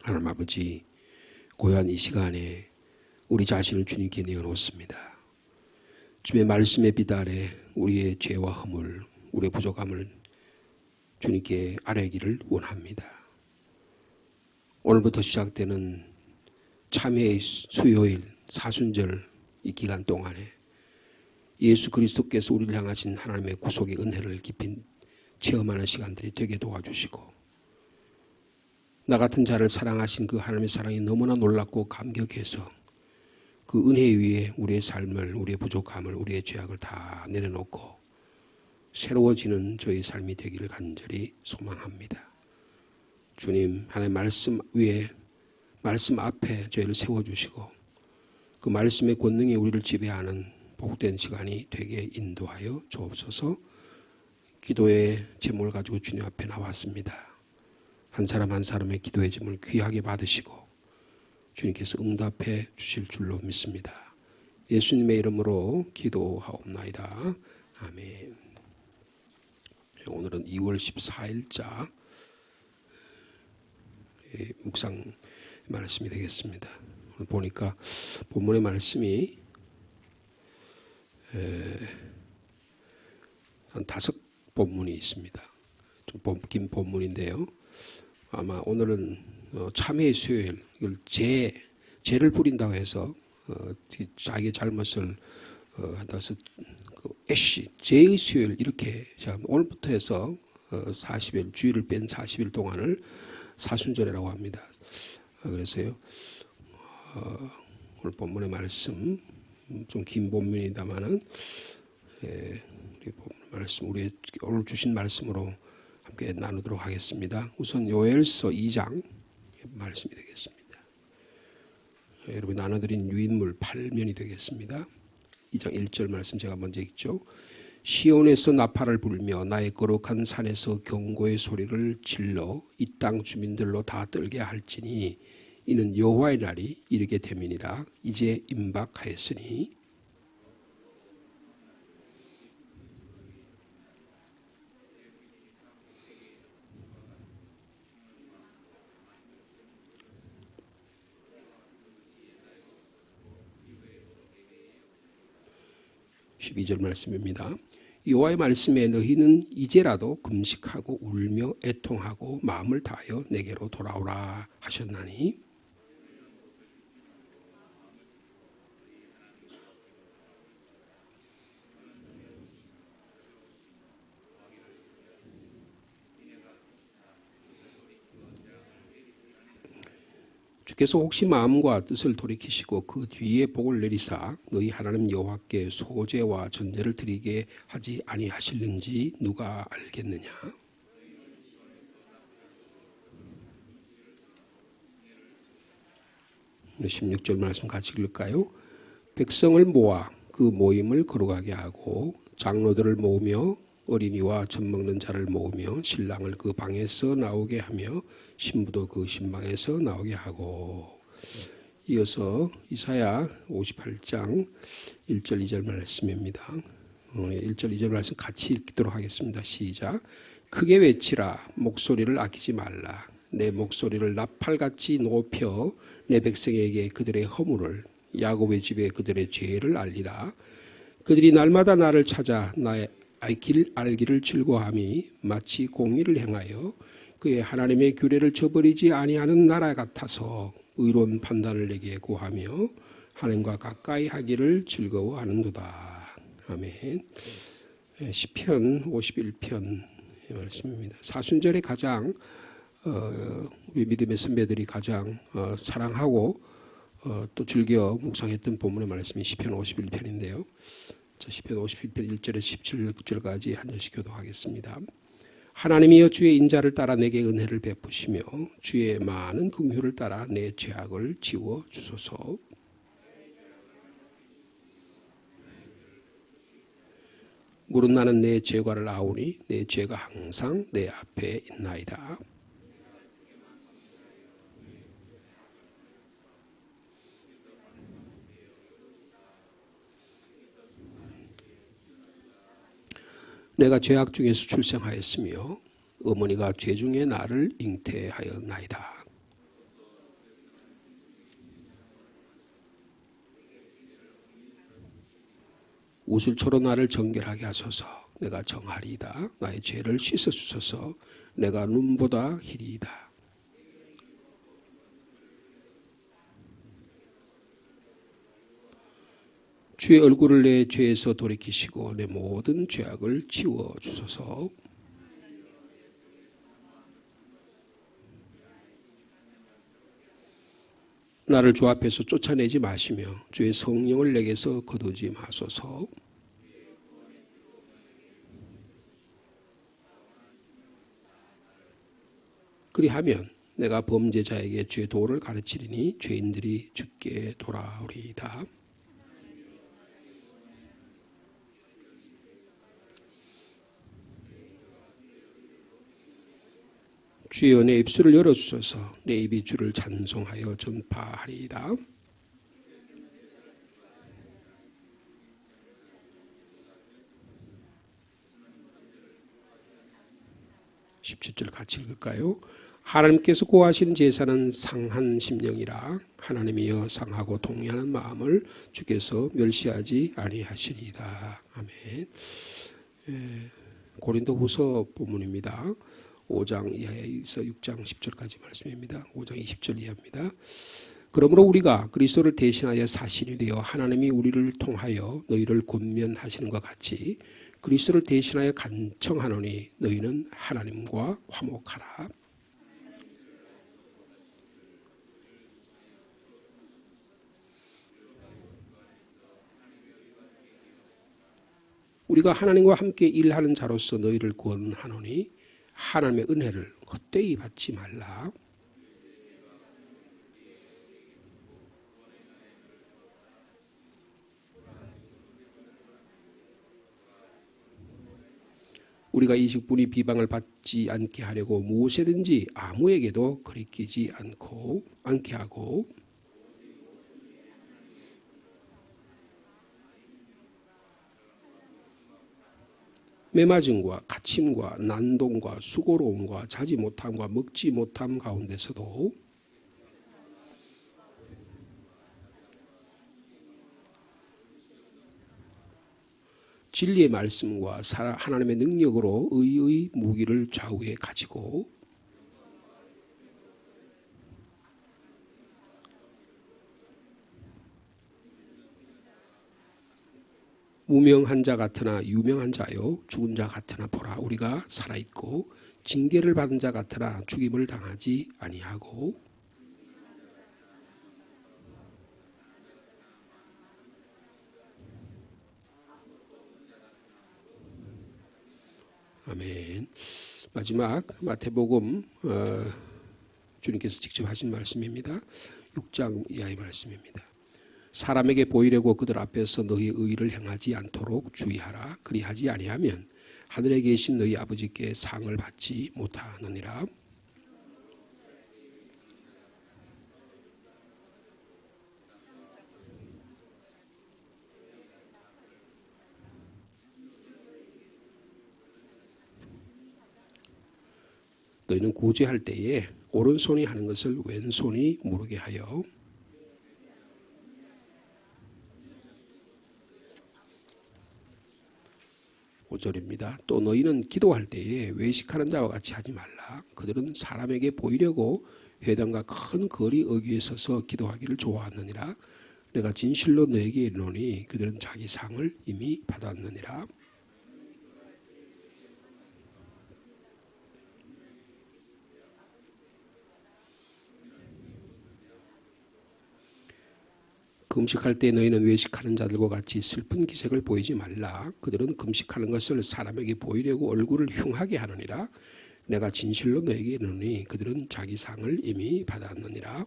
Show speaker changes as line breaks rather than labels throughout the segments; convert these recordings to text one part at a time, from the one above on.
하나님 아버지, 고요한 이 시간에 우리 자신을 주님께 내어놓습니다. 주의 말씀의 빛 아래 우리의 죄와 허물, 우리의 부족함을 주님께 아뢰기를 원합니다. 오늘부터 시작되는 참회의 수요일 사순절 이 기간 동안에 예수 그리스도께서 우리를 향하신 하나님의 구속의 은혜를 깊이 체험하는 시간들이 되게 도와주시고, 나 같은 자를 사랑하신 그 하나님의 사랑이 너무나 놀랍고 감격해서 그 은혜 위에 우리의 삶을, 우리의 부족함을, 우리의 죄악을 다 내려놓고 새로워지는 저희 삶이 되기를 간절히 소망합니다. 주님, 하나님의 말씀 위에, 말씀 앞에 저희를 세워주시고 그 말씀의 권능이 우리를 지배하는 복된 시간이 되게 인도하여 주옵소서. 기도의 제목을 가지고 주님 앞에 나왔습니다. 한 사람 한 사람의 기도의 제목을 귀하게 받으시고 주님께서 응답해 주실 줄로 믿습니다. 예수님의 이름으로 기도하옵나이다. 아멘. 오늘은 2월 14일자 묵상 말씀이 되겠습니다. 오늘 보니까 본문의 말씀이 한 5본문이 있습니다. 좀 긴 본문인데요. 아마 오늘은 참회의 수요일, 이걸 죄를 부린다고 해서 자기의 잘못을 한다서 애쉬, 죄의 수요일 이렇게 오늘부터 해서 40일, 주일을 뺀 40일 동안을 사순절이라고 합니다. 그래서요, 오늘 본문의 말씀 좀 긴 본문이다마는 우리 본문 말씀, 우리 오늘 주신 말씀으로 함께 나누도록 하겠습니다. 우선 요엘서 2장 말씀이 되겠습니다. 여러분 나눠드린 유인물 8면이 되겠습니다. 2장 1절 말씀 제가 먼저 읽죠. 시온에서 나팔을 불며 나의 거룩한 산에서 경고의 소리를 질러 이 땅 주민들로 다 떨게 할지니 이는 여호와의 날이 이르게 됨이니라. 이제 임박하였으니. (12절) 말씀입니다. 여호와의 말씀에 너희는 이제라도 금식하고 울며 애통하고 마음을 다하여 내게로 돌아오라 하셨나니. 주께서 혹시 마음과 뜻을 돌이키시고 그 뒤에 복을 내리사 너희 하나님 여호와께 소제와 전제를 드리게 하지 아니하실는지 누가 알겠느냐. 16절 말씀 같이 읽을까요? 백성을 모아 그 모임을 거룩하게 하고 장로들을 모으며 어린이와 젖 먹는 자를 모으며 신랑을 그 방에서 나오게 하며 신부도 그 신방에서 나오게 하고. 이어서 이사야 58장 1절 2절 말씀입니다. 1절 2절 말씀 같이 읽도록 하겠습니다. 시작. 크게 외치라. 목소리를 아끼지 말라. 내 목소리를 나팔같이 높여 내 백성에게 그들의 허물을, 야곱의 집에 그들의 죄를 알리라. 그들이 날마다 나를 찾아 나의 알기를 즐거워함이 마치 공의를 행하여 그의 하나님의 규례를 저버리지 아니하는 나라 같아서 의로운 판단을 내게 구하며 하나님과 가까이 하기를 즐거워하는도다. 아멘. 시편 51편 말씀입니다. 사순절에 가장 우리 믿음의 선배들이 가장 사랑하고 또 즐겨 묵상했던 본문의 말씀이 시편 51편인데요. 시편 51편 1절에서 17절까지 한 절씩 교독하겠습니다. 하나님이여 주의 인자를 따라 내게 은혜를 베푸시며 주의 많은 긍휼을 따라 내 죄악을 지워 주소서. 물은 나는 내 죄과를 아오니 내 죄가 항상 내 앞에 있나이다. 내가 죄악 중에서 출생하였으며 어머니가 죄 중에 나를 잉태하였나이다. 우슬초로 나를 정결하게 하소서. 내가 정하리이다. 나의 죄를 씻어주소서. 내가 눈보다 희리이다. 주의 얼굴을 내 죄에서 돌이키시고 내 모든 죄악을 지워주소서. 나를 주 앞에서 쫓아내지 마시며 주의 성령을 내게서 거두지 마소서. 그리하면 내가 범죄자에게 죄 도를 가르치리니 죄인들이 주께 돌아오리이다. 주여 내 입술을 열어주소서. 내 입이 주를 찬송하여 전파하리이다. 17절 같이 읽을까요? 하나님께서 고하신 제사는 상한 심령이라. 하나님이여 상하고 동의하는 마음을 주께서 멸시하지 아니하시리이다. 아멘. 고린도후서 본문입니다. 5장 이하에서 6장 10절까지 말씀입니다. 5장 20절 이하입니다. 그러므로 우리가 그리스도를 대신하여 사신이 되어 하나님이 우리를 통하여 너희를 권면하시는 것 같이 그리스도를 대신하여 간청하노니 너희는 하나님과 화목하라. 우리가 하나님과 함께 일하는 자로서 너희를 권하노니 하나님의 은혜를 헛되이 받지 말라. 우리가 이 직분이 비방을 받지 않게 하려고 무엇이든지 아무에게도 거리끼지 않게 하고 매맞음과 갇힘과 난동과 수고로움과 자지 못함과 먹지 못함 가운데서도 진리의 말씀과 하나님의 능력으로 의의 무기를 좌우에 가지고 무명한 자 같으나 유명한 자요 죽은 자 같으나 보라 우리가 살아있고 징계를 받은 자 같으나 죽임을 당하지 아니하고 아멘. 마지막 마태복음 주님께서 직접 하신 말씀입니다. 6장 이하의 말씀입니다. 사람에게 보이려고 그들 앞에서 너희 의를 행하지 않도록 주의하라. 그리하지 아니하면 하늘에 계신 너희 아버지께 상을 받지 못하느니라. 너희는 구제할 때에 오른손이 하는 것을 왼손이 모르게 하여 5절입니다. 또 너희는 기도할 때에 외식하는 자와 같이 하지 말라. 그들은 사람에게 보이려고 회당과 큰 거리 어귀에 서서 기도하기를 좋아하느니라. 내가 진실로 너에게 이르노니 그들은 자기 상을 이미 받았느니라. 금식할 때 너희는 외식하는 자들과 같이 슬픈 기색을 보이지 말라. 그들은 금식하는 것을 사람에게 보이려고 얼굴을 흉하게 하느니라. 내가 진실로 너에게 이르노니 그들은 자기 상을 이미 받았느니라.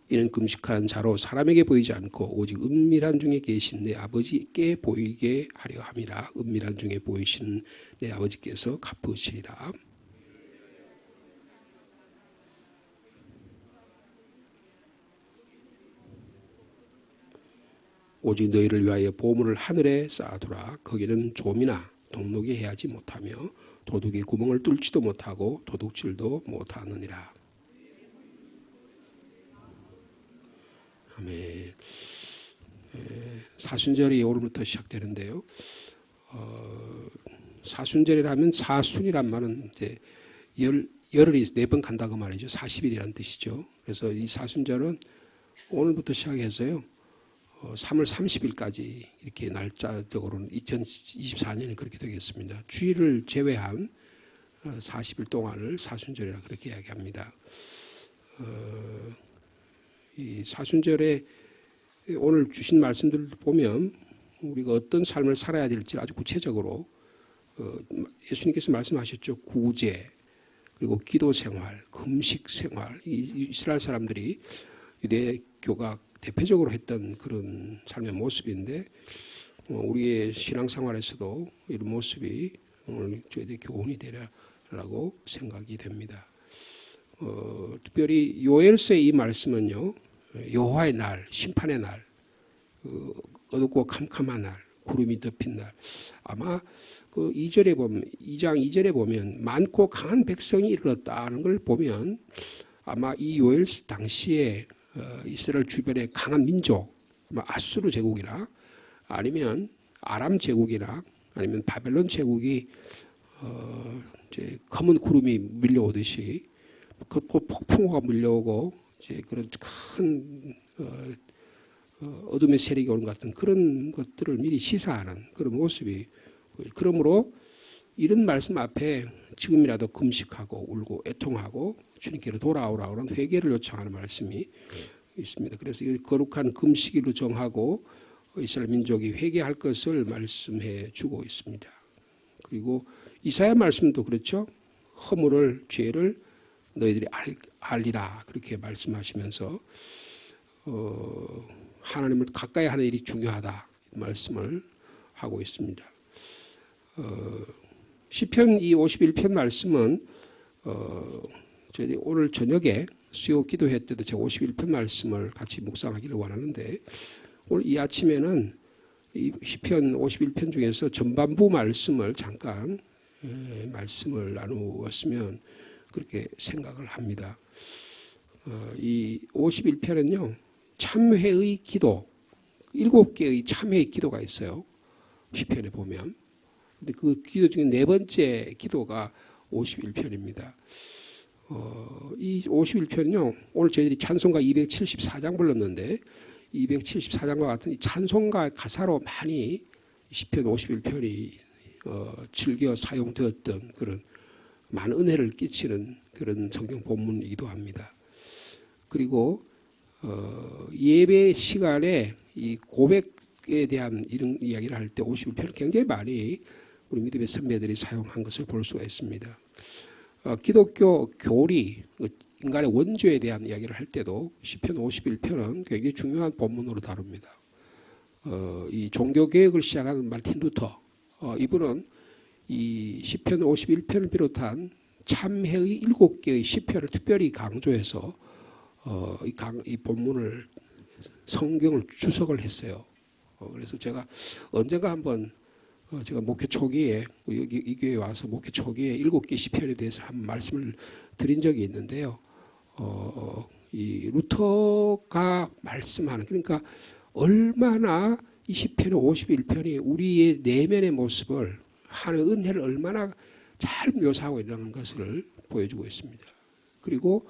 이는 금식하는 자로 사람에게 보이지 않고 오직 은밀한 중에 계신 내 아버지께 보이게 하려 함이라. 은밀한 중에 보이신 내 아버지께서 갚으시리라. 오직 너희를 위하여 보물을 하늘에 쌓아두라. 거기는 좀이나 동록이 해하지 못하며 도둑이 구멍을 뚫지도 못하고 도둑질도 못하느니라. 아멘. 사순절이 오늘부터 시작되는데요. 사순절이라면 사순이란 말은 이제 열흘이 4번 간다고 말이죠. 40일이라는 뜻이죠. 그래서 이 사순절은 오늘부터 시작해서요. 3월 30일까지 이렇게 날짜적으로는 2024년이 그렇게 되겠습니다. 주일을 제외한 40일 동안을 사순절이라 그렇게 이야기합니다. 이 사순절에 오늘 주신 말씀들을 보면 우리가 어떤 삶을 살아야 될지 아주 구체적으로 예수님께서 말씀하셨죠. 구제, 그리고 기도 생활, 금식 생활. 이스라엘 사람들이 유대교가 대표적으로 했던 그런 삶의 모습인데 우리의 신앙생활에서도 이런 모습이 오늘 저희들 교훈이 되리라고 생각이 됩니다. 특별히 요엘서의 이 말씀은요. 여호와의 날, 심판의 날, 어둡고 캄캄한 날, 구름이 덮인 날. 아마 그 2절에 보면 2장 2절에 보면 많고 강한 백성이 이르렀다는 걸 보면 아마 이 요엘서 당시에 이스라엘 주변의 강한 민족, 아수르 제국이나 아니면 아람 제국이나 아니면 바벨론 제국이 이제 검은 구름이 밀려오듯이 그 폭풍우가 밀려오고 이제 그런 큰 어둠의 세력이 오는 것 같은 그런 것들을 미리 시사하는 그런 모습이, 그러므로 이런 말씀 앞에 지금이라도 금식하고 울고 애통하고 주님께로 돌아오라는 회개를 요청하는 말씀이 있습니다. 그래서 이 거룩한 금식일로 정하고 이스라엘 민족이 회개할 것을 말씀해 주고 있습니다. 그리고 이사야 말씀도 그렇죠. 허물을, 죄를 너희들이 알리라 그렇게 말씀하시면서 하나님을 가까이 하는 일이 중요하다 말씀을 하고 있습니다. 시편 이 51편 말씀은 저희 오늘 저녁에 수요 기도회 때도 제가 51편 말씀을 같이 묵상하기를 원하는데 오늘 이 아침에는 이 시편 51편 중에서 전반부 말씀을 잠깐 말씀을 나누었으면 그렇게 생각을 합니다. 이 51편은요. 참회의 기도, 7개의 참회의 기도가 있어요. 시편에 보면. 근데 그 기도 중에 4번째 기도가 51편입니다. 이 51편은요. 오늘 저희들이 찬송가 274장 불렀는데 274장과 같은 이 찬송가 가사로 많이 시편 51편이 즐겨 사용되었던 그런 많은 은혜를 끼치는 그런 성경 본문이기도 합니다. 그리고 예배 시간에 이 고백에 대한 이런 이야기를 할 때 51편을 굉장히 많이 우리 믿음의 선배들이 사용한 것을 볼 수가 있습니다. 기독교 교리, 인간의 원죄에 대한 이야기를 할 때도 시편 51편은 굉장히 중요한 본문으로 다룹니다. 이 종교개혁을 시작한 마틴 루터, 이분은 이 시편 51편을 비롯한 참회의 7개의 시편을 특별히 강조해서 이 본문을 성경을 주석을 했어요. 그래서 제가 언젠가 한번 제가 목회 초기에 여기 이 교회에 와서 목회 초기에 7개 시편에 대해서 한 말씀을 드린 적이 있는데요. 이 루터가 말씀하는, 그러니까 얼마나 이 시편 51편이 우리의 내면의 모습을 하는 은혜를 얼마나 잘 묘사하고 있는 것을 보여주고 있습니다. 그리고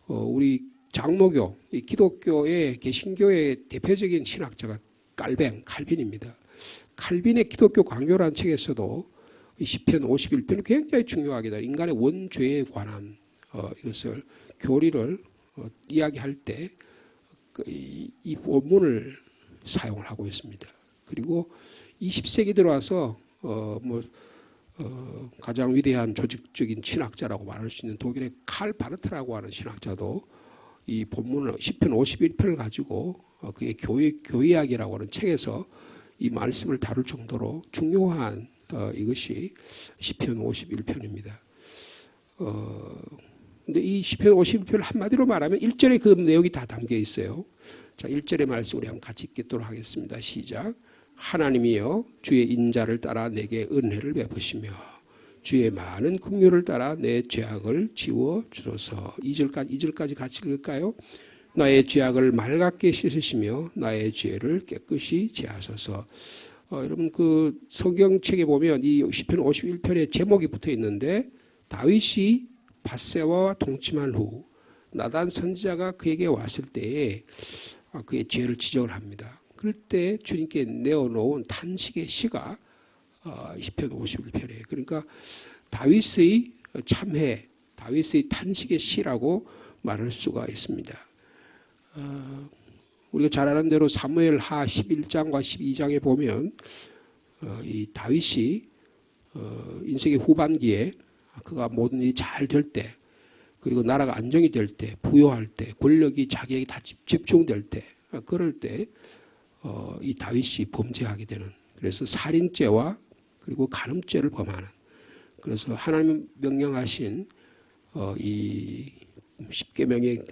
우리 장로교, 기독교의 개신교의 대표적인 신학자가 칼빈입니다. 칼빈의 기독교 강요라는 책에서도 이 시편 51편이 굉장히 중요하게 인간의 원죄에 관한 이것을 교리를 이야기할 때 이 본문을 사용을 하고 있습니다. 그리고 20세기 들어와서 가장 위대한 조직적인 신학자라고 말할 수 있는 독일의 칼 바르트라고 하는 신학자도 이 본문을 시편 51편을 가지고 그의 교회학이라고 하는 책에서 이 말씀을 다룰 정도로 중요한 이것이 시편 51편입니다. 근데 이 시편 51편을 한마디로 말하면 1절에 그 내용이 다 담겨 있어요. 자, 1절의 말씀 우리 한번 같이 읽도록 하겠습니다. 시작. 하나님이여 주의 인자를 따라 내게 은혜를 베푸시며 주의 많은 긍휼을 따라 내 죄악을 지워 주소서. 2절까지 같이 읽을까요? 나의 죄악을 맑게 씻으시며 나의 죄를 깨끗이 제하소서. 여러분 그 성경책에 보면 이 시편 51편에 제목이 붙어 있는데 다윗이 밧세바와 동침한 후 나단 선지자가 그에게 왔을 때에 그의 죄를 지적을 합니다. 그럴 때 주님께 내어놓은 탄식의 시가 시편 51편이에요. 그러니까 다윗의 참회, 다윗의 탄식의 시라고 말할 수가 있습니다. 우리가 잘 아는 대로 사무엘하 11장과 12장에 보면 이 다윗이 인생의 후반기에 그가 모든 일이 잘 될 때, 그리고 나라가 안정이 될 때, 부요할 때, 권력이 자기에게 다 집중될 때, 그럴 때 이 다윗이 범죄하게 되는, 그래서 살인죄와 그리고 간음죄를 범하는, 그래서 하나님 명령하신 이 십계명의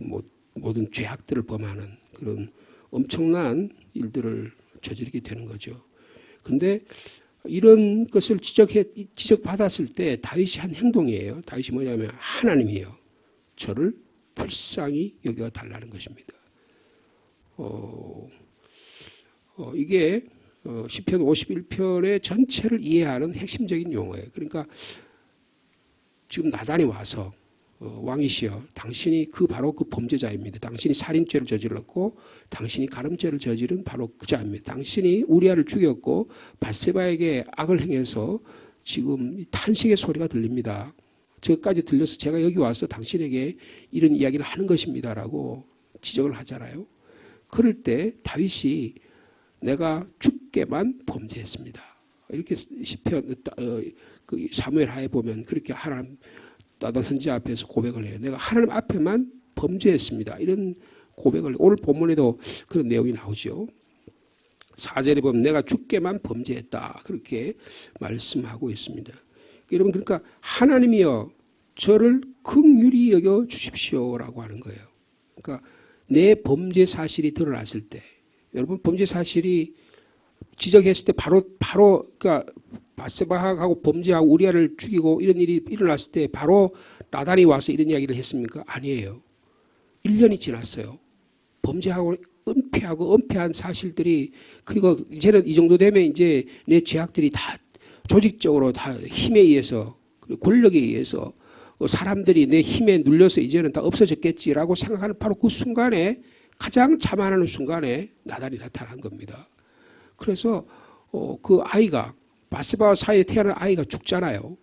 모든 죄악들을 범하는 그런 엄청난 일들을 저지르게 되는 거죠. 근데 이런 것을 지적받았을 때 다윗이 한 행동이에요. 다윗이 뭐냐면 하나님이요, 저를 불쌍히 여겨달라는 것입니다. 이게 시편 51편의 전체를 이해하는 핵심적인 용어예요. 그러니까 지금 나단이 와서 왕이시여, 당신이 바로 그 범죄자입니다. 당신이 살인죄를 저질렀고 당신이 간음죄를 저지른 바로 그 자입니다. 당신이 우리아를 죽였고 밧세바에게 악을 행해서 지금 탄식의 소리가 들립니다. 저까지 들려서 제가 여기 와서 당신에게 이런 이야기를 하는 것입니다라고 지적을 하잖아요. 그럴 때 다윗이 내가 주께만 범죄했습니다. 이렇게 시편 그 사무엘하에 보면 그렇게 하나님 나단 선지자 앞에서 고백을 해요. 내가 하나님 앞에만 범죄했습니다. 이런 고백을, 오늘 본문에도 그런 내용이 나오죠. 4절에 보면 내가 주께만 범죄했다, 그렇게 말씀하고 있습니다. 여러분, 그러니까 하나님이여 저를 긍휼히 여겨 주십시오라고 하는 거예요. 그러니까 내 범죄 사실이 드러났을 때, 여러분 범죄 사실이 지적했을 때 바로 그러니까 밧세바하고 범죄하고 우리아를 죽이고 이런 일이 일어났을 때 바로 나단이 와서 이런 이야기를 했습니까? 아니에요. 1년이 지났어요. 범죄하고 은폐한 사실들이, 그리고 이제는 이 정도 되면 이제 내 죄악들이 다 조직적으로 다 힘에 의해서, 그리고 권력에 의해서 사람들이 내 힘에 눌려서 이제는 다 없어졌겠지라고 생각하는 바로 그 순간에, 가장 자만하는 순간에 나단이 나타난 겁니다. 그래서 그 아이가, 밧세바와 사이에 태어난 아이가 죽잖아요.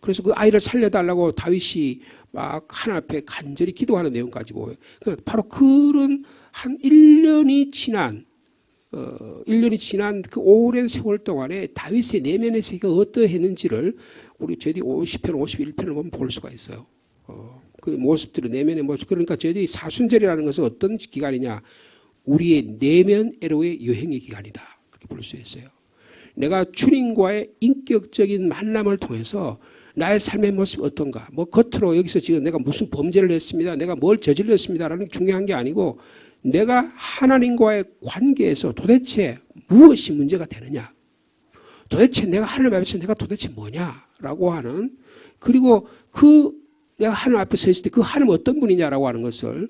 그래서 그 아이를 살려달라고 다윗이 막 하나님 앞에 간절히 기도하는 내용까지 보여요. 바로 그런 한 1년이 지난 그 오랜 세월 동안에 다윗의 내면의 세계가 어떠했는지를 우리 저희들이 시편 51편을 보면 볼 수가 있어요. 그 모습들을, 내면의 모습. 그러니까 저희들이 사순절이라는 것은 어떤 기간이냐? 우리의 내면 애로의 여행의 기간이다, 그렇게 볼 수 있어요. 내가 주님과의 인격적인 만남을 통해서 나의 삶의 모습이 어떤가, 겉으로 여기서 지금 내가 무슨 범죄를 했습니다, 내가 뭘 저질렀습니다라는 게 중요한 게 아니고, 내가 하나님과의 관계에서 도대체 무엇이 문제가 되느냐, 도대체 내가 하나님 앞에서 내가 도대체 뭐냐라고 하는, 그리고 내가 하나님 앞에 서 있을 때 그 하나님 어떤 분이냐라고 하는 것을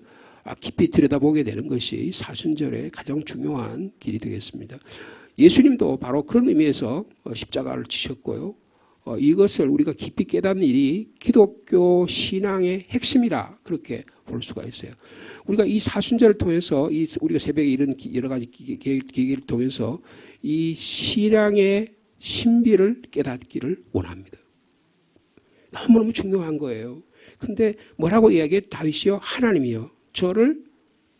깊이 들여다보게 되는 것이 사순절의 가장 중요한 길이 되겠습니다. 예수님도 바로 그런 의미에서 십자가를 지셨고요. 이것을 우리가 깊이 깨닫는 일이 기독교 신앙의 핵심이라 그렇게 볼 수가 있어요. 우리가 이 사순절을 통해서, 우리가 새벽에 이런 여러 가지 계기를 통해서 이 신앙의 신비를 깨닫기를 원합니다. 너무너무 중요한 거예요. 근데 뭐라고 이야기해? 다윗이요, 하나님이요 저를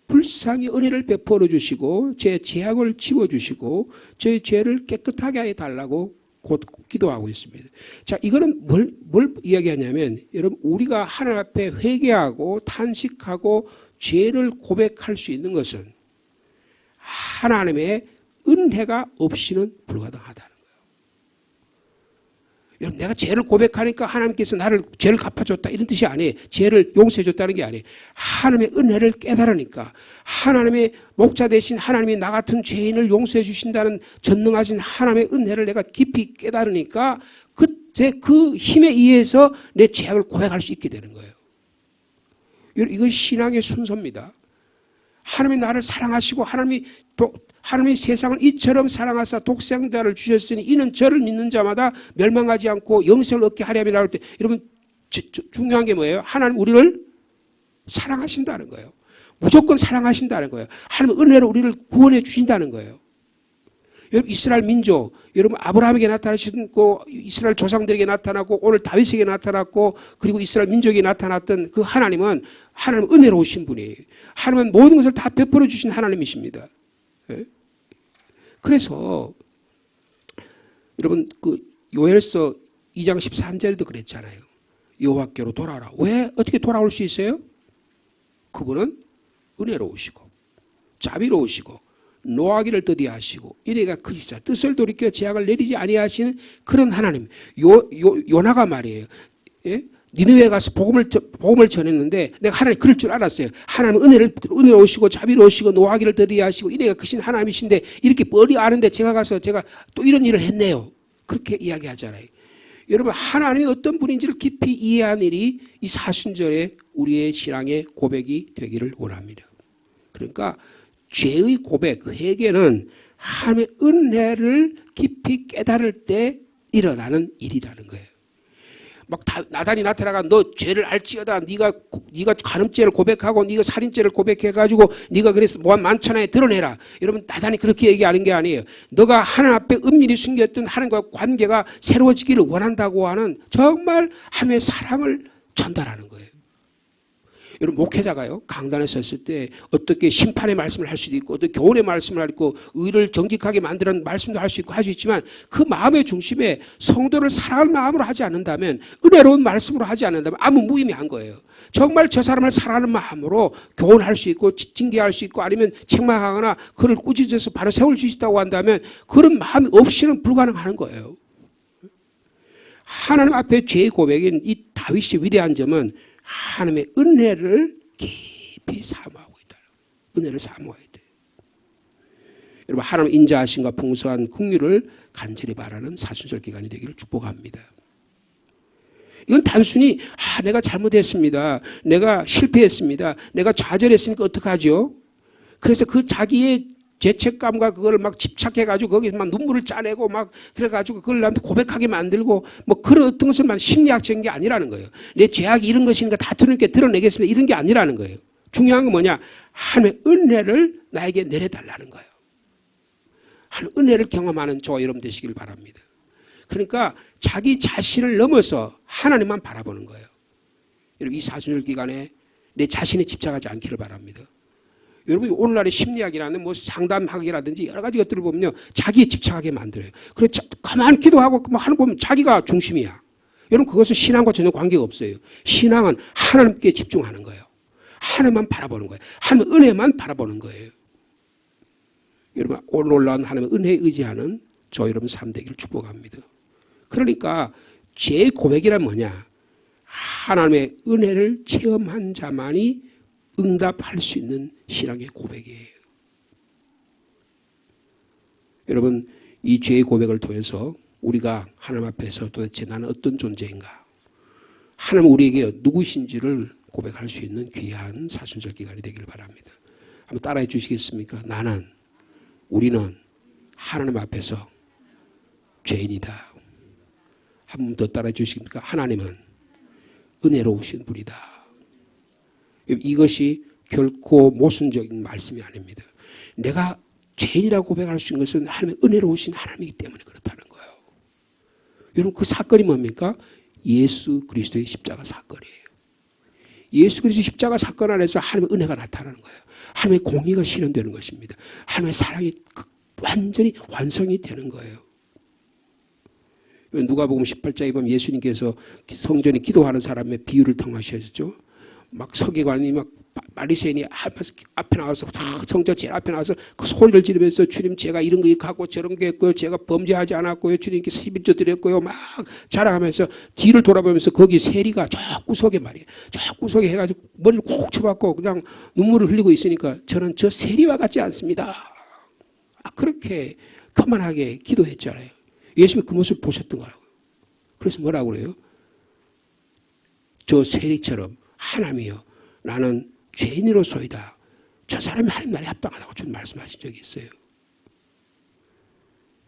불쌍히 은혜를 베풀어 주시고 제 죄악을 지워주시고 제 죄를 깨끗하게 해달라고 곧 기도하고 있습니다. 자, 이거는 뭘 이야기하냐면, 여러분 우리가 하나님 앞에 회개하고 탄식하고 죄를 고백할 수 있는 것은 하나님의 은혜가 없이는 불가능하다는 거예요. 여러분, 내가 죄를 고백하니까 하나님께서 나를 죄를 갚아줬다 이런 뜻이 아니에요. 죄를 용서해줬다는 게 아니에요. 하나님의 은혜를 깨달으니까, 하나님의 목자 되신 하나님이 나 같은 죄인을 용서해 주신다는 전능하신 하나님의 은혜를 내가 깊이 깨달으니까 그 힘에 의해서 내 죄악을 고백할 수 있게 되는 거예요. 이건 신앙의 순서입니다. 하나님이 나를 사랑하시고 하나님이 세상을 이처럼 사랑하사 독생자를 주셨으니 이는 저를 믿는 자마다 멸망하지 않고 영생을 얻게 하려 함이라 할 때, 여러분 중요한 게 뭐예요? 하나님 우리를 사랑하신다는 거예요. 무조건 사랑하신다는 거예요. 하나님 은혜로 우리를 구원해 주신다는 거예요. 여러분 이스라엘 민족, 여러분 아브라함에게 나타나셨고 이스라엘 조상들에게 나타났고 오늘 다윗에게 나타났고 그리고 이스라엘 민족에게 나타났던 그 하나님은 하나님 은혜로우신 분이에요. 하나님은 모든 것을 다 베풀어 주신 하나님이십니다. 그래서 여러분 그 요엘서 2장 13절에도 그랬잖아요. 여호와께로 돌아오라. 왜 어떻게 돌아올 수 있어요? 그분은 은혜로우시고 자비로우시고 노하기를 더디하시고 이래가 크시자 뜻을 돌이켜 재앙을 내리지 아니하시는 그런 하나님. 요나가 말이에요. 예? 니느웨에 가서 복음을 전했는데 내가 하나님 그럴 줄 알았어요. 하나님 은혜로우시고 자비로우시고 노하기를 더디하시고 이래가 크신 하나님이신데 이렇게 뻔히 아는데 제가 또 이런 일을 했네요. 그렇게 이야기하잖아요. 여러분 하나님이 어떤 분인지를 깊이 이해한 일이 이 사순절에 우리의 신앙의 고백이 되기를 원합니다. 그러니까 죄의 고백, 회개는 하나님의 은혜를 깊이 깨달을 때 일어나는 일이라는 거예요. 막 나단이 나타나가 너 죄를 알지어다. 네가 간음죄를 고백하고 네가 살인죄를 고백해가지고 네가 그래서 모한 만천하에 드러내라. 여러분 나단이 그렇게 얘기하는 게 아니에요. 너가 하나님 앞에 은밀히 숨겼던 하나님과 관계가 새로워지기를 원한다고 하는 정말 하나님의 사랑을 전달하는 거예요. 여러분 목회자가요 강단에 섰을 때 어떻게 심판의 말씀을 할 수도 있고 어떻게 교훈의 말씀을 할 있고 의를 정직하게 만드는 말씀도 할 수 있고 할 수 있지만 그 마음의 중심에 성도를 사랑하는 마음으로 하지 않는다면 은혜로운 말씀으로 하지 않는다면 아무 무의미한 거예요. 정말 저 사람을 사랑하는 마음으로 교훈할 수 있고 징계할 수 있고 아니면 책망하거나 그를 꾸짖어서 바로 세울 수 있다고 한다면 그런 마음이 없이는 불가능한 거예요. 하나님 앞에 죄의 고백인 이 다윗의 위대한 점은 하나님의 은혜를 깊이 사모하고 있다. 은혜를 사모해야 돼. 여러분 하나님 인자하심과 풍성한 긍휼을 간절히 바라는 사순절 기간이 되기를 축복합니다. 이건 단순히 내가 잘못했습니다. 내가 실패했습니다. 내가 좌절했으니까 어떡하죠? 그래서 그 자기의 죄책감과 그걸 막 집착해가지고 거기서 막 눈물을 짜내고 막 그래가지고 그걸 나한테 고백하게 만들고 뭐 그런 어떤 것을 심리학적인 게 아니라는 거예요. 내 죄악이 이런 것이니까 다투님께 드러내겠습니다. 이런 게 아니라는 거예요. 중요한 건 뭐냐? 하나님의 은혜를 나에게 내려달라는 거예요. 하나님의 은혜를 경험하는 저와 여러분 되시길 바랍니다. 그러니까 자기 자신을 넘어서 하나님만 바라보는 거예요. 여러분 이 사순절 기간에 내 자신에 집착하지 않기를 바랍니다. 여러분 오늘날의 심리학이라는 뭐 상담학이라든지 여러 가지 것들을 보면요 자기에 집착하게 만들어요. 그래서 가만히 기도하고 뭐 하는 거 보면 자기가 중심이야. 여러분 그것은 신앙과 전혀 관계가 없어요. 신앙은 하나님께 집중하는 거예요. 하나님만 바라보는 거예요. 하나님의 은혜만 바라보는 거예요. 여러분 오늘 올라온 하나님의 은혜에 의지하는 저 여러분 삶 되기를 축복합니다. 그러니까 제 고백이란 뭐냐? 하나님의 은혜를 체험한 자만이 응답할 수 있는 신앙의 고백이에요. 여러분 이 죄의 고백을 통해서 우리가 하나님 앞에서 도대체 나는 어떤 존재인가? 하나님 우리에게 누구신지를 고백할 수 있는 귀한 사순절 기간이 되기를 바랍니다. 한번 따라해 주시겠습니까? 우리는 하나님 앞에서 죄인이다. 한 번 더 따라해 주시겠습니까? 하나님은 은혜로우신 분이다. 이것이 결코 모순적인 말씀이 아닙니다. 내가 죄인이라고 고백할 수 있는 것은 하나님의 은혜로우신 하나님이기 때문에 그렇다는 거예요. 여러분 그 사건이 뭡니까? 예수 그리스도의 십자가 사건이에요. 예수 그리스도의 십자가 사건 안에서 하나님의 은혜가 나타나는 거예요. 하나님의 공의가 실현되는 것입니다. 하나님의 사랑이 완전히 완성이 되는 거예요. 누가복음 18장에 보면 예수님께서 성전에 기도하는 사람의 비유를 통하셨죠. 막 서기관이 막 바리새인이 앞에 나와서 성전 제일 앞에 나와서 그 소리를 지르면서 주님 제가 이런 거 하고 저런 거 했고요. 제가 범죄하지 않았고요. 주님께 11조 드렸고요. 막 자랑하면서 뒤를 돌아보면서 거기 세리가 저 구석에 말이에요. 저 구석에 해가지고 머리를 콕 쳐박고 그냥 눈물을 흘리고 있으니까 저는 저 세리와 같지 않습니다. 그렇게 교만하게 기도했잖아요. 예수님이 그 모습을 보셨던 거라고요. 그래서 뭐라고 그래요? 저 세리처럼 하나님이여 나는 죄인으로소이다. 저 사람이 하나님 나라에 합당하다고 주님 말씀하신 적이 있어요.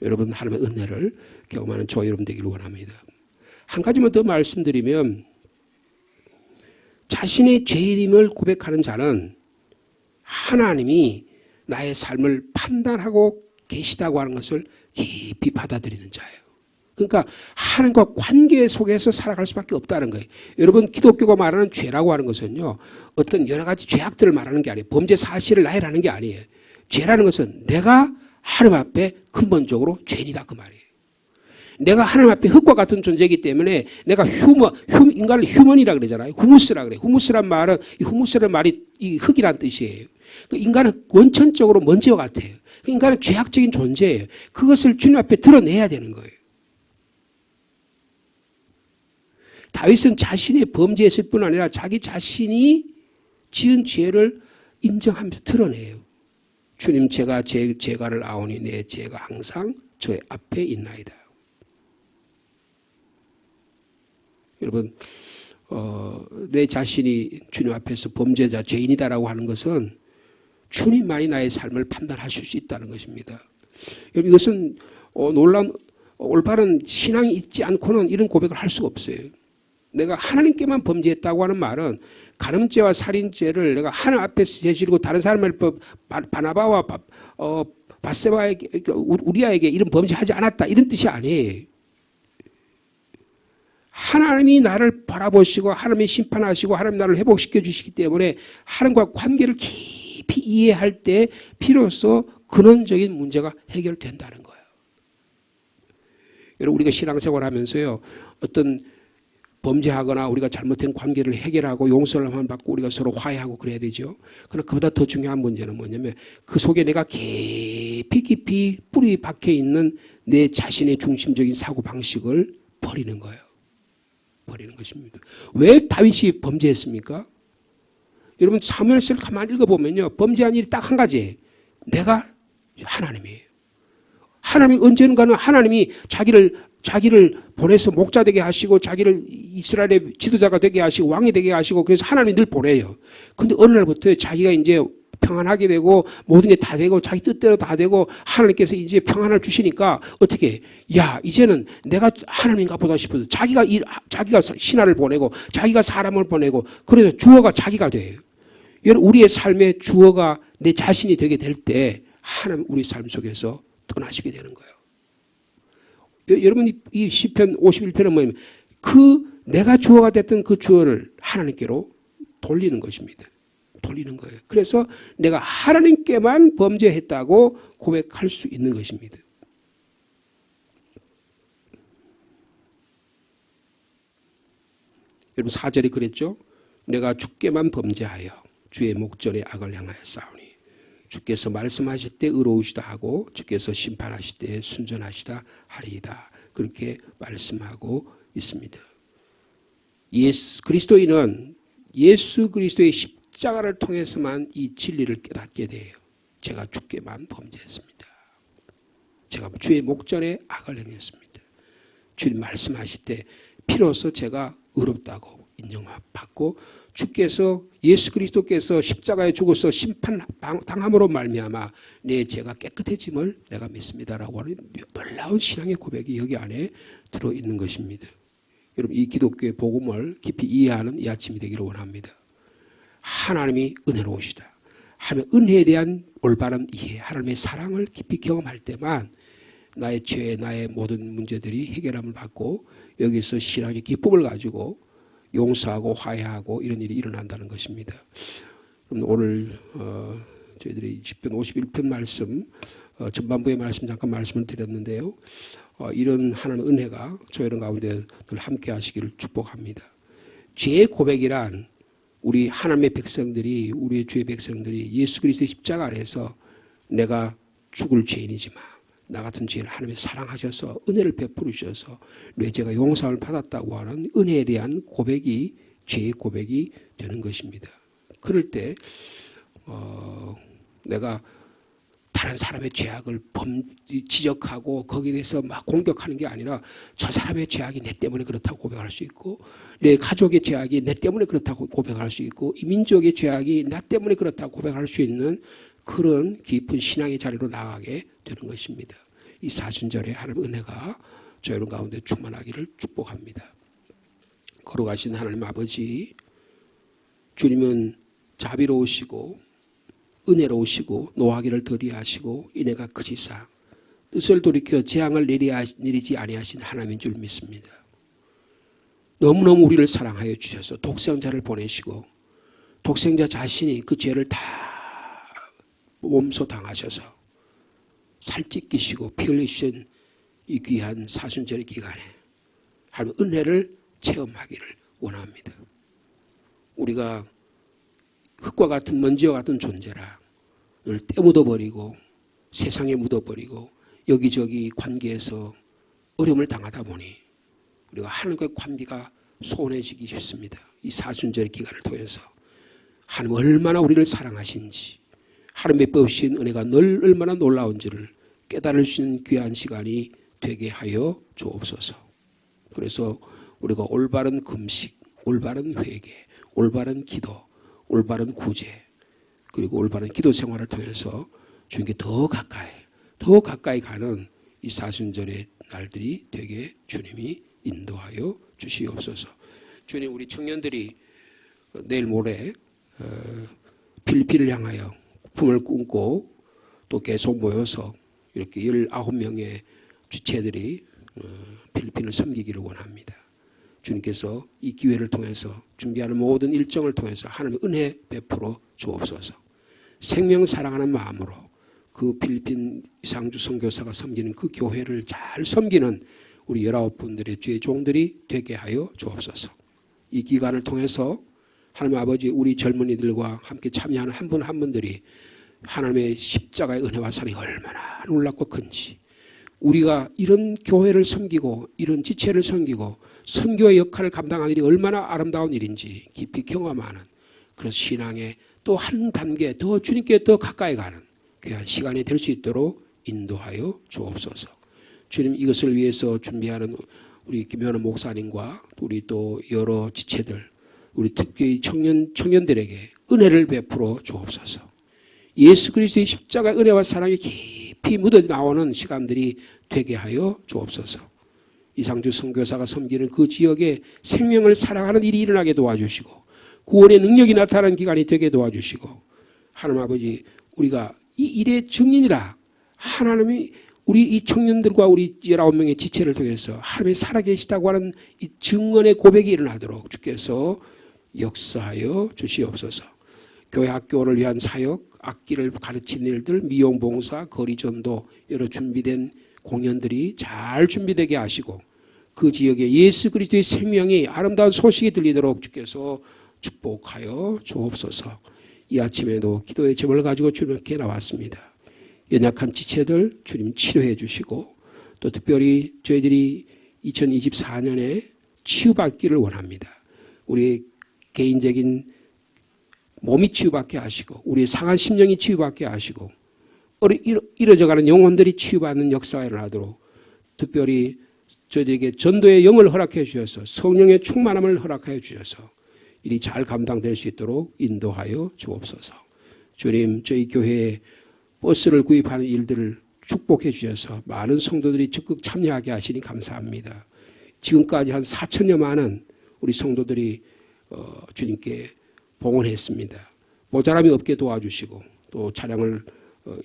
여러분 하나님의 은혜를 경험하는 저 여러분 되기를 원합니다. 한 가지만 더 말씀드리면 자신의 죄인임을 고백하는 자는 하나님이 나의 삶을 판단하고 계시다고 하는 것을 깊이 받아들이는 자예요. 그러니까 하나님과 관계 속에서 살아갈 수밖에 없다는 거예요. 여러분 기독교가 말하는 죄라고 하는 것은요, 어떤 여러 가지 죄악들을 말하는 게 아니에요. 범죄 사실을 나열하는 게 아니에요. 죄라는 것은 내가 하나님 앞에 근본적으로 죄인이다 그 말이에요. 내가 하나님 앞에 흙과 같은 존재이기 때문에 내가 인간을 휴먼이라 그러잖아요. 후무스라 그래요. 후무스란 말은 이 후무스란 말이 이 흙이란 뜻이에요. 그 인간은 원천적으로 먼지와 같아요. 그 인간은 죄악적인 존재예요. 그것을 주님 앞에 드러내야 되는 거예요. 다윗은 자신의 범죄했을 뿐 아니라 자기 자신이 지은 죄를 인정하면서 드러내요. 주님 제가 제 죄가를 아오니 내 죄가 항상 저의 앞에 있나이다. 여러분 내 자신이 주님 앞에서 범죄자 죄인이다라고 하는 것은 주님만이 나의 삶을 판단하실 수 있다는 것입니다. 여러분 이것은 놀라운 올바른 신앙이 있지 않고는 이런 고백을 할 수가 없어요. 내가 하나님께만 범죄했다고 하는 말은 간음죄와 살인죄를 내가 하나님 앞에서 저지르고 다른 사람을 바나바와 바세바에게 우리아에게 이런 범죄하지 않았다 이런 뜻이 아니에요. 하나님이 나를 바라보시고 하나님이 심판하시고 하나님 나를 회복시켜 주시기 때문에 하나님과 관계를 깊이 이해할 때 비로소 근원적인 문제가 해결된다는 거예요. 여러분 우리가 신앙생활하면서요 어떤 범죄하거나 우리가 잘못된 관계를 해결하고 용서를 받고 우리가 서로 화해하고 그래야 되죠. 그러나 그보다 더 중요한 문제는 뭐냐면 그 속에 내가 깊이 뿌리 박혀 있는 내 자신의 중심적인 사고방식을 버리는 거예요. 버리는 것입니다. 왜 다윗이 범죄했습니까? 여러분 사무엘서를 가만히 읽어보면요. 범죄한 일이 딱 한 가지예요. 내가 하나님이에요. 하나님이 언젠가는 하나님이 자기를 보내서 목자 되게 하시고 자기를 이스라엘의 지도자가 되게 하시고 왕이 되게 하시고 그래서 하나님이 늘 보내요. 그런데 어느 날부터 자기가 이제 평안하게 되고 모든 게 다 되고 자기 뜻대로 다 되고 하나님께서 이제 평안을 주시니까 어떻게 야 이제는 내가 하나님인가 보다 싶어서 자기가 신하를 보내고 자기가 사람을 보내고 그래서 주어가 자기가 돼요. 여러분 우리의 삶의 주어가 내 자신이 되게 될 때 하나님 우리 삶 속에서 떠나시게 되는 거예요. 여러분 이 시편 51편은 뭐냐면 그 내가 주어가 됐던 그 주어를 하나님께로 돌리는 것입니다. 돌리는 거예요. 그래서 내가 하나님께만 범죄했다고 고백할 수 있는 것입니다. 여러분 4절이 그랬죠. 내가 주께만 범죄하여 주의 목전에 악을 향하여 싸우니 주께서 말씀하실 때 의로우시다 하고 주께서 심판하실 때 순전하시다 하리이다. 그렇게 말씀하고 있습니다. 그리스도인은 예수 그리스도의 십자가를 통해서만 이 진리를 깨닫게 돼요. 제가 주께만 범죄했습니다. 제가 주의 목전에 악을 행했습니다. 주님 말씀하실 때 비로소 제가 의롭다고 인정받고 주께서 예수 그리스도께서 십자가에 죽어서 심판당함으로 말미암아 내 죄가 깨끗해짐을 내가 믿습니다라고 하는 놀라운 신앙의 고백이 여기 안에 들어있는 것입니다. 여러분 이 기독교의 복음을 깊이 이해하는 이 아침이 되기를 원합니다. 하나님이 은혜로우시다. 하나님의 은혜에 대한 올바른 이해, 하나님의 사랑을 깊이 경험할 때만 나의 죄, 나의 모든 문제들이 해결함을 받고 여기서 신앙의 기쁨을 가지고 용서하고 화해하고 이런 일이 일어난다는 것입니다. 오늘 저희들이 시편 51편 말씀 전반부의 말씀 잠깐 말씀을 드렸는데요. 이런 하나님의 은혜가 저희들 가운데 늘 함께 하시기를 축복합니다. 죄의 고백이란 우리 하나님의 백성들이 우리의 주의 백성들이 예수 그리스도의 십자가 안에서 내가 죽을 죄인이지만 나 같은 죄인을 하나님이 사랑하셔서 은혜를 베풀으셔서 내 죄가 용서를 받았다고 하는 은혜에 대한 고백이 죄의 고백이 되는 것입니다. 그럴 때 내가 다른 사람의 죄악을 지적하고 거기에 대해서 막 공격하는 게 아니라 저 사람의 죄악이 내 때문에 그렇다고 고백할 수 있고 내 가족의 죄악이 내 때문에 그렇다고 고백할 수 있고 이 민족의 죄악이 나 때문에 그렇다고 고백할 수 있는 그런 깊은 신앙의 자리로 나아가게 되는 것입니다. 이 사순절에 하나님 은혜가 저 여러분 가운데 충만하기를 축복합니다. 걸어가신 하나님 아버지, 주님은 자비로우시고 은혜로우시고 노하기를 더디하시고 인애가 크시사 뜻을 돌이켜 재앙을 내리지 아니하신 하나님인 줄 믿습니다. 너무너무 우리를 사랑하여 주셔서 독생자를 보내시고 독생자 자신이 그 죄를 다 몸소 당하셔서 살찢기시고 피 흘리신 이 귀한 사순절의 기간에 하나님 은혜를 체험하기를 원합니다. 우리가 흙과 같은 먼지와 같은 존재라 늘 떼묻어버리고 세상에 묻어버리고 여기저기 관계에서 어려움을 당하다 보니 우리가 하나님과의 관계가 소원해지기 쉽습니다. 이 사순절의 기간을 통해서 하나님 얼마나 우리를 사랑하신지 하나님의 베푸신 은혜가 늘 얼마나 놀라운지를 깨달을 수 있는 귀한 시간이 되게 하여 주옵소서. 그래서 우리가 올바른 금식, 올바른 회개, 올바른 기도, 올바른 구제 그리고 올바른 기도 생활을 통해서 주님께 더 가까이 가는 이 사순절의 날들이 되게 주님이 인도하여 주시옵소서. 주님, 우리 청년들이 내일 모레 필리핀을 향하여 꿈을 꿈고 또 계속 모여서 이렇게 19명의 주체들이 필리핀을 섬기기를 원합니다. 주님께서 이 기회를 통해서 준비하는 모든 일정을 통해서 하나님의 은혜 베풀어 주옵소서. 생명 사랑하는 마음으로 그 필리핀 이상주 선교사가 섬기는 그 교회를 잘 섬기는 우리 19분들의 주의 종들이 되게 하여 주옵소서. 이 기간을 통해서 하나님 아버지 우리 젊은이들과 함께 참여하는 한 분 한 분들이 하나님의 십자가의 은혜와 사랑이 얼마나 놀랍고 큰지 우리가 이런 교회를 섬기고 이런 지체를 섬기고 선교의 역할을 감당하는 일이 얼마나 아름다운 일인지 깊이 경험하는 그런 신앙의 또 한 단계 더 주님께 더 가까이 가는 귀한 시간이 될 수 있도록 인도하여 주옵소서. 주님, 이것을 위해서 준비하는 우리 김현우 목사님과 우리 또 여러 지체들 우리 특히 청년들에게 은혜를 베풀어 주옵소서. 예수 그리스도의 십자가의 은혜와 사랑이 깊이 묻어 나오는 시간들이 되게 하여 주옵소서. 이상주 선교사가 섬기는 그 지역에 생명을 사랑하는 일이 일어나게 도와주시고 구원의 능력이 나타나는 기간이 되게 도와주시고 하나님 아버지 우리가 이 일의 증인이라 하나님이 우리 이 청년들과 우리 19명의 지체를 통해서 하나님이 살아계시다고 하는 이 증언의 고백이 일어나도록 주께서 역사하여 주시옵소서. 교회 학교를 위한 사역, 악기를 가르치는 일들, 미용봉사, 거리전도 여러 준비된 공연들이 잘 준비되게 하시고 그 지역에 예수 그리스도의 생명이 아름다운 소식이 들리도록 주께서 축복하여 주옵소서. 이 아침에도 기도의 제목을 가지고 주님께 나왔습니다. 연약한 지체들 주님 치료해 주시고 또 특별히 저희들이 2024년에 치유받기를 원합니다. 우리 개인적인 몸이 치유받게 하시고 우리의 상한 심령이 치유받게 하시고 이뤄져가는 영혼들이 치유받는 역사가 일어나도록 특별히 저희들에게 전도의 영을 허락해 주셔서 성령의 충만함을 허락해 주셔서 일이 잘 감당될 수 있도록 인도하여 주옵소서. 주님, 저희 교회에 버스를 구입하는 일들을 축복해 주셔서 많은 성도들이 적극 참여하게 하시니 감사합니다. 지금까지 한 4천여 많은 우리 성도들이 주님께 봉헌했습니다. 모자람이 없게 도와주시고 또 차량을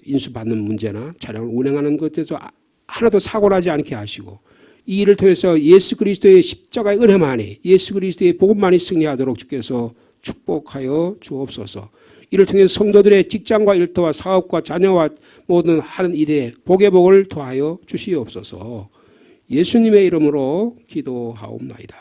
인수받는 문제나 차량을 운행하는 것에서 하나도 사고나지 않게 하시고 이 일을 통해서 예수 그리스도의 십자가의 은혜만이 예수 그리스도의 복음만이 승리하도록 주께서 축복하여 주옵소서. 이를 통해 성도들의 직장과 일터와 사업과 자녀와 모든 하는 일에 복의 복을 더하여 주시옵소서. 예수님의 이름으로 기도하옵나이다.